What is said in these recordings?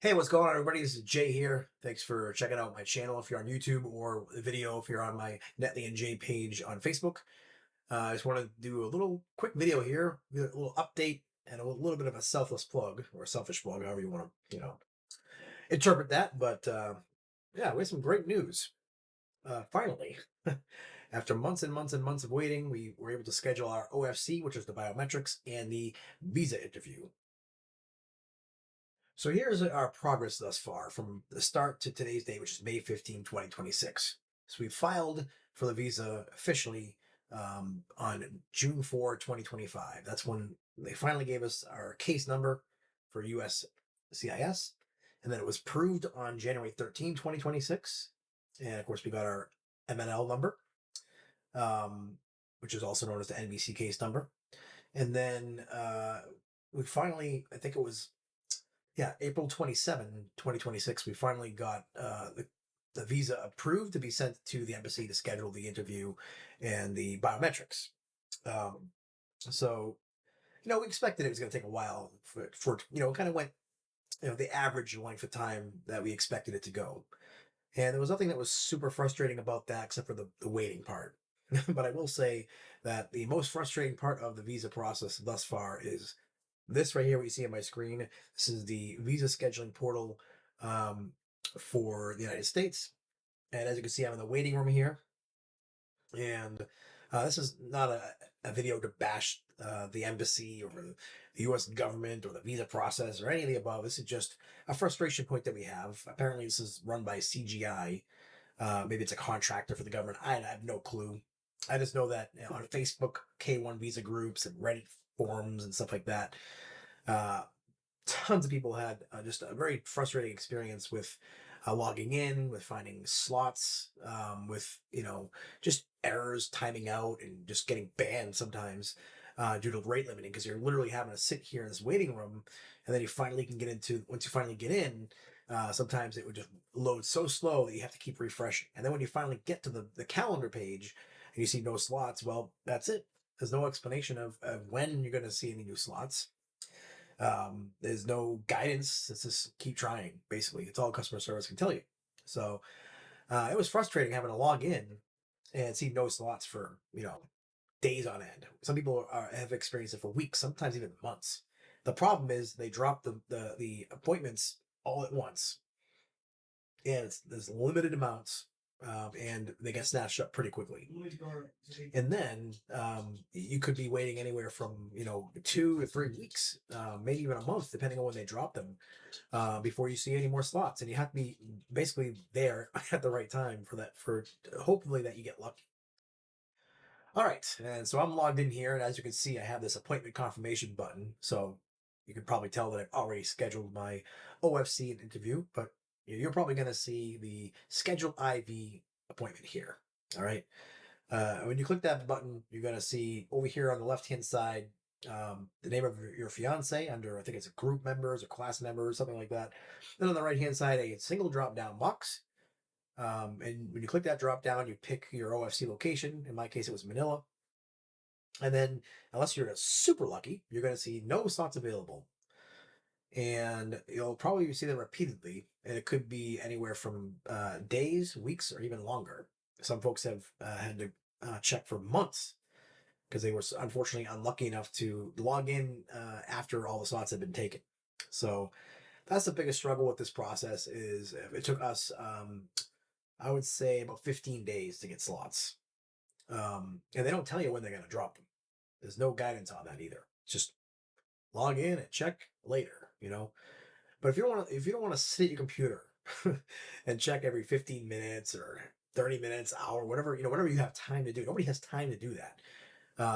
Hey, what's going on, everybody? This is Jay here. Thanks for checking out my channel if you're on YouTube, or the video if you're on my Netley and Jay page on Facebook. I just want to do a little quick video here, a little update, and a little bit of a selfless plug, or a selfish plug, however you want to, interpret that. But yeah, we have some great news. Finally, after months and months and months of waiting, we were able to schedule our OFC, which is the biometrics, and the visa interview. So here's our progress thus far from the start to today's date, which is May 15, 2026. So we filed for the visa officially on June 4, 2025. That's when they finally gave us our case number for US CIS. And then it was approved on January 13, 2026. And of course, we got our MNL number, which is also known as the NBC case number. And then we finally, I think it was April 27, 2026, we finally got the visa approved to be sent to the embassy to schedule the interview and the biometrics. Um, so, we expected it was going to take a while for it kind of went, the average length of time that we expected it to go. And there was nothing that was super frustrating about that except for the waiting part. But I will say that the most frustrating part of the visa process thus far is this right here, what you see on my screen. This is the visa scheduling portal um, for the United States. And as you can see, I'm in the waiting room here. And this is not a video to bash the embassy or the US government or the visa process or any of the above. This is just a frustration point that we have. Apparently, this is run by CGI. Maybe it's a contractor for the government. I have no clue. I just know that on Facebook, K1 visa groups and Reddit forums and stuff like that, uh, tons of people had just a very frustrating experience with logging in, with finding slots, with just errors, timing out, and just getting banned sometimes due to rate limiting, because you're literally having to sit here in this waiting room, and then you finally can get into. Once you finally get in, sometimes it would just load so slow that you have to keep refreshing. And then when you finally get to the calendar page and you see no slots, well, that's it. There's no explanation of when you're going to see any new slots. There's no guidance. It's just keep trying. Basically, it's all customer service can tell you. So it was frustrating having to log in and see no slots for days on end. Some people have experienced it for weeks, sometimes even months. The problem is they drop the appointments all at once, and there's limited amounts, and they get snatched up pretty quickly. And then you could be waiting anywhere from 2 to 3 weeks, maybe even a month, depending on when they drop them, before you see any more slots. And you have to be basically there at the right time for that, for hopefully that you get lucky. All right, and so I'm logged in here, and as you can see, I have this appointment confirmation button. So you can probably tell that I've already scheduled my OFC and interview, but you're probably going to see the schedule IV appointment here. All right. When you click that button, you're going to see over here on the left-hand side the name of your fiance under, I think it's a group members or class members, something like that. Then on the right-hand side, a single drop-down box. And when you click that drop-down, you pick your OFC location. In my case, it was Manila. And then, unless you're super lucky, you're going to see no slots available. And you'll probably see them repeatedly, and it could be anywhere from days, weeks, or even longer. Some folks have had to check for months because they were unfortunately unlucky enough to log in after all the slots had been taken. So that's the biggest struggle with this process. Is it took us, I would say, about 15 days to get slots, and they don't tell you when they're going to drop them. There's no guidance on that either. It's just log in and check later. But if you don't want to sit at your computer and check every 15 minutes or 30 minutes, hour, whatever you have time to do. Nobody has time to do that.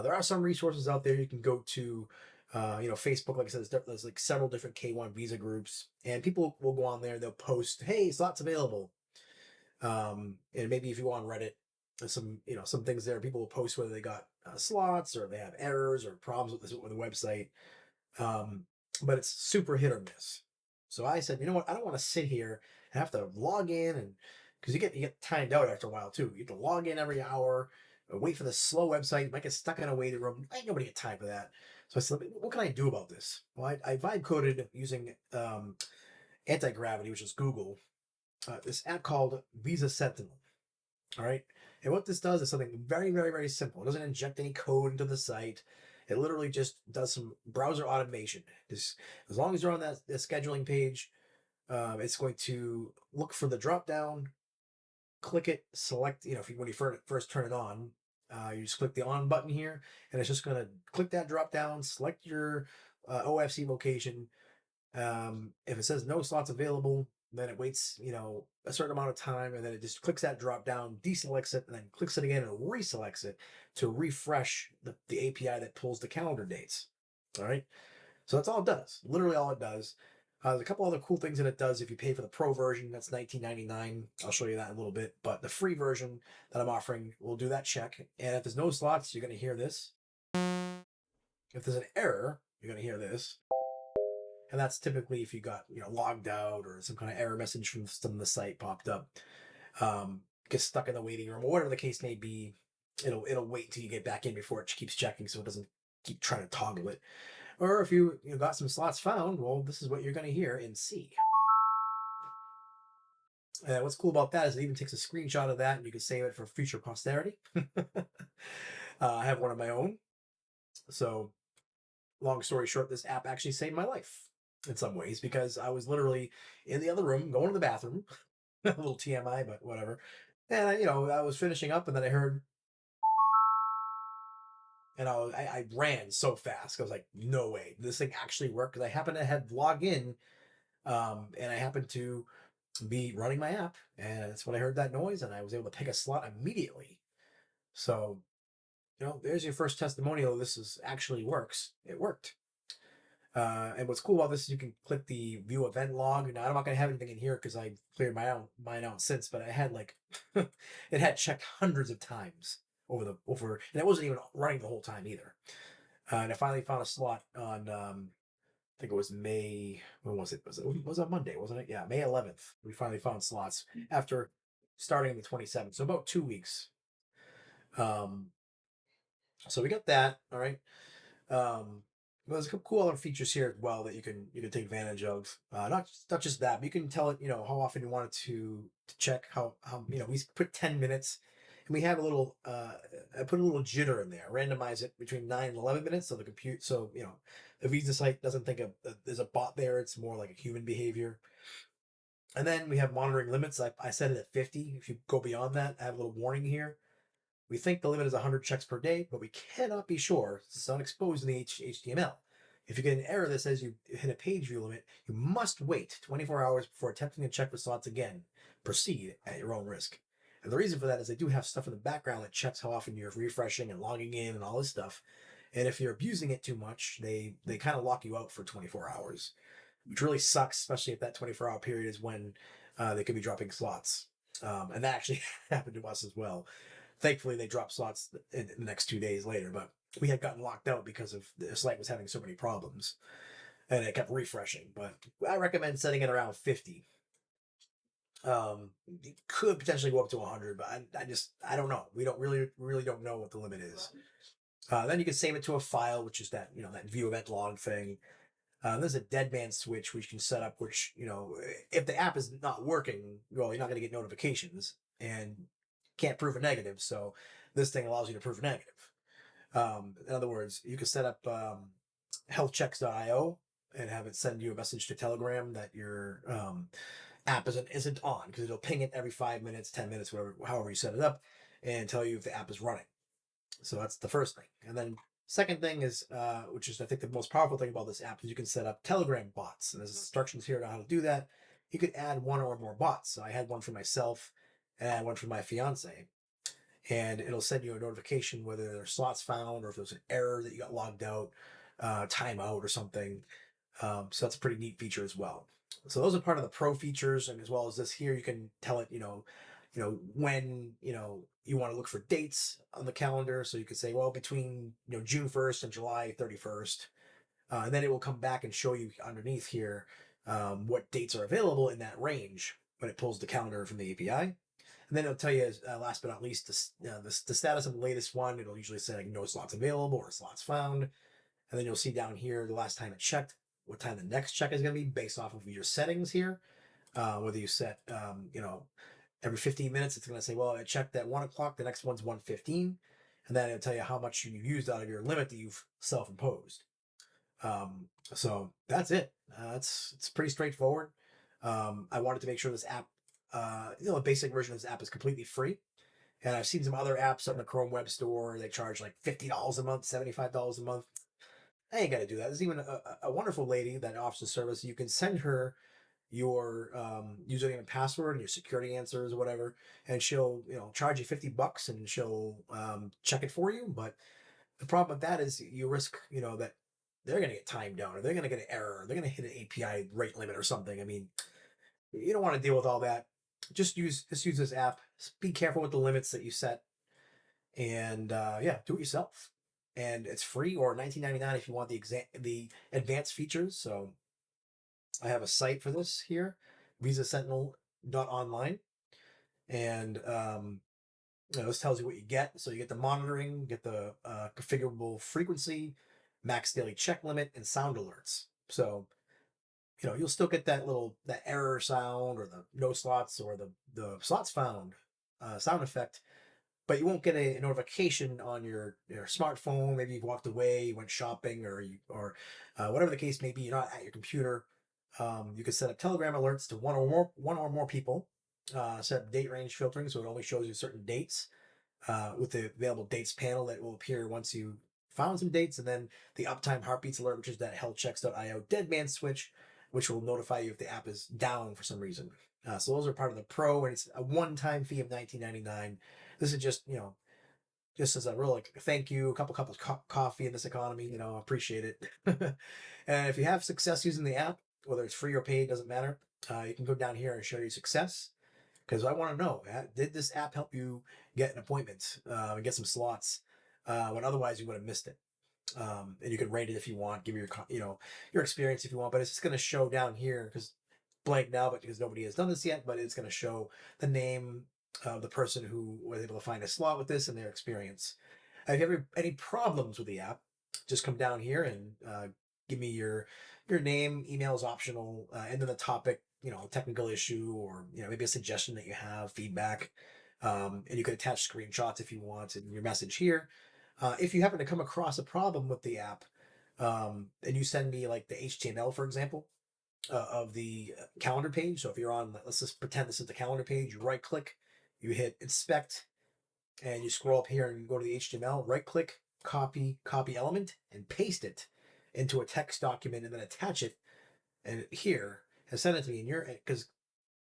There are some resources out there you can go to. Facebook, like I said, there's like several different K1 visa groups, and people will go on there. They'll post, "Hey, slots available." And maybe if you go on Reddit, there's some things there. People will post whether they got slots or they have errors or problems with the website. But it's super hit or miss. So I said, you know what? I don't want to sit here and have to log in, and because you get timed out after a while too. You have to log in every hour, wait for the slow website. You might get stuck in a waiting room. Ain't nobody got time for that. So I said, what can I do about this? Well, I vibe coded using anti-gravity, which is Google, this app called VisaSentinel. All right. And what this does is something very, very, very simple. It doesn't inject any code into the site. It literally just does some browser automation. Just as long as you're on that scheduling page, it's going to look for the drop down, click it, select, if you, when you first turn it on, you just click the on button here, and it's just going to click that drop down, select your OFC location. If it says no slots available, then it waits, a certain amount of time, and then it just clicks that drop down, deselects it, and then clicks it again and reselects it to refresh the API that pulls the calendar dates. All right. So that's all it does. Literally all it does. There's a couple other cool things that it does. If you pay for the pro version, that's $19.99. I'll show you that in a little bit. But the free version that I'm offering will do that check. And if there's no slots, you're going to hear this. If there's an error, you're going to hear this. And that's typically if you got logged out or some kind of error message from the site popped up. Get stuck in the waiting room or whatever the case may be. It'll wait till you get back in before it keeps checking, so it doesn't keep trying to toggle it. Or if you got some slots found, well, this is what you're going to hear in C. And what's cool about that is it even takes a screenshot of that, and you can save it for future posterity. I have one of my own. So, long story short, this app actually saved my life in some ways, because I was literally in the other room going to the bathroom. A little TMI, but whatever. And I was finishing up, and then I heard, and I ran so fast. I was like, no way, this thing actually worked, because I happened to have log in, and I happened to be running my app, and that's when I heard that noise, and I was able to pick a slot immediately. So, there's your first testimonial. This actually works. It worked. And what's cool about this is you can click the view event log. Now I'm not going to have anything in here because I cleared mine out since, but I had it had checked hundreds of times over, and it wasn't even running the whole time either. And I finally found a slot on, I think it was May. When was it? Was it Monday? Wasn't it? Yeah, May 11th. We finally found slots after starting the 27th. So about 2 weeks. So we got that. All right. There's a cool other features here as well that you can take advantage of. Not just that, but you can tell it how often you want it to check how we put 10 minutes, and we have a little I put a little jitter in there, randomize it between 9 and 11 minutes, so the Visa site doesn't think there's a bot there. It's more like a human behavior. And then we have monitoring limits. I set it at 50. If you go beyond that, I have a little warning here. We think the limit is 100 checks per day, but we cannot be sure. It's not exposed in the HTML. If you get an error that says you hit a page view limit, you must wait 24 hours before attempting to check the slots again. Proceed at your own risk. And the reason for that is they do have stuff in the background that checks how often you're refreshing and logging in and all this stuff. And if you're abusing it too much, they kind of lock you out for 24 hours, which really sucks, especially if that 24-hour period is when they could be dropping slots. And that actually happened to us as well. Thankfully, they dropped slots in the next 2 days later, but we had gotten locked out because of the site was having so many problems, and it kept refreshing. But I recommend setting it around 50. It could potentially go up to 100, but I don't know. We don't really don't know what the limit is. Then you can save it to a file, which is that view event log thing. There's a dead man switch which you can set up, which if the app is not working, well, you're not going to get notifications and can't prove a negative. So this thing allows you to prove a negative. In other words, you can set up healthchecks.io and have it send you a message to Telegram that your app isn't on, because it'll ping it every 5 minutes, 10 minutes, however you set it up, and tell you if the app is running. So that's the first thing. And then second thing is, which is I think the most powerful thing about this app, is you can set up Telegram bots, and there's instructions here on how to do that. You could add one or more bots. So I had one for myself and I had one for my fiance. And it'll send you a notification whether there's slots found or if there's an error that you got logged out, timeout or something. So that's a pretty neat feature as well. So those are part of the pro features, and as well as this here, you can tell it, when you want to look for dates on the calendar. So you could say, well, between June 1st and July 31st, and then it will come back and show you underneath here what dates are available in that range when it pulls the calendar from the API. And then it'll tell you, last but not least, the status of the latest one. It'll usually say no slots available or slots found. And then you'll see down here the last time it checked what time the next check is going to be based off of your settings here. Whether you set, every 15 minutes, it's going to say, well, it checked at 1 o'clock, the next one's 1:15. And then it'll tell you how much you used out of your limit that you've self-imposed. So that's it. It's pretty straightforward. I wanted to make sure this app, the basic version of this app is completely free. And I've seen some other apps on the Chrome Web Store. They charge like $50 a month, $75 a month. I ain't got to do that. There's even a wonderful lady that offers a service. You can send her your username and password and your security answers or whatever, and she'll charge you $50 and she'll check it for you. But the problem with that is you risk that they're going to get timed down, or they're going to get an error, or they're going to hit an API rate limit or something. I mean, you don't want to deal with all that. Just use this app. Be careful with the limits that you set, and yeah, do it yourself. And it's free, or $19.99 if you want the advanced features. So I have a site for this here, VisaSentinel.online, and this tells you what you get. So you get the monitoring, get the configurable frequency, max daily check limit, and sound alerts. So you'll still get that error sound, or the no slots, or the slots found sound effect, but you won't get a notification on your smartphone. Maybe you've walked away, you went shopping, or whatever the case may be. You're not at your computer. You can set up Telegram alerts to one or more people. Set up date range filtering, so it only shows you certain dates with the available dates panel that will appear once you found some dates, and then the uptime heartbeats alert, which is that healthchecks.io dead man switch, which will notify you if the app is down for some reason. So those are part of the Pro, and it's a one-time fee of $19.99. This is just just as a real thank you, a couple cups of coffee in this economy. Appreciate it. And if you have success using the app, whether it's free or paid, doesn't matter. You can go down here and show your success, because I want to know, did this app help you get an appointment and get some slots when otherwise you would have missed it? And you can rate it if you want, give your your experience if you want, but it's just going to show down here, because blank now, but because nobody has done this yet, but it's going to show the name of the person who was able to find a slot with this and their experience. If you have any problems with the app, just come down here and give me your name. Email is optional, and then the topic, technical issue, or maybe a suggestion that you have, feedback, and you can attach screenshots if you want in your message here. If you happen to come across a problem with the app, and you send me like the HTML, for example, of the calendar page. So if you're on, let's just pretend this is the calendar page, you right click, you hit inspect, and you scroll up here and go to the HTML, right click, copy element, and paste it into a text document, and then attach it and here and send it to me. And because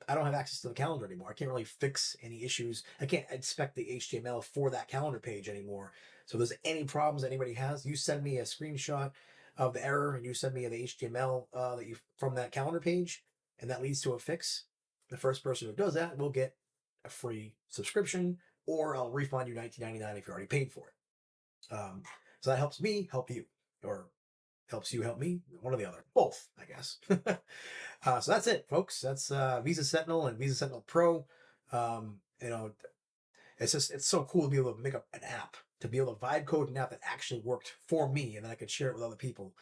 I don't have access to the calendar anymore, I can't really fix any issues. I can't inspect the HTML for that calendar page anymore. So if there's any problems anybody has, you send me a screenshot of the error, and you send me the HTML that you from that calendar page, and that leads to a fix. The first person who does that will get a free subscription, or I'll refund you $19.99 if you already paid for it. So that helps me help you, or helps you help me, one or the other, both, I guess. So that's it, folks. That's Visa Sentinel and Visa Sentinel Pro. It's so cool to be able to make up an app, to be able to vibe code an app that actually worked for me, and then I could share it with other people.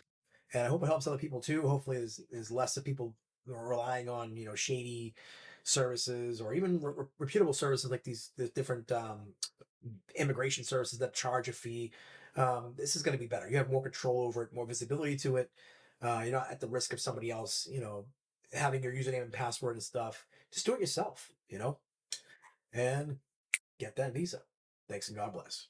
And I hope it helps other people too. Hopefully there's less of people who are relying on shady services, or even reputable services like these different immigration services that charge a fee. This is going to be better. You have more control over it, more visibility to it. You're not at the risk of somebody else having your username and password and stuff. Just do it yourself, and get that visa. Thanks, and God bless.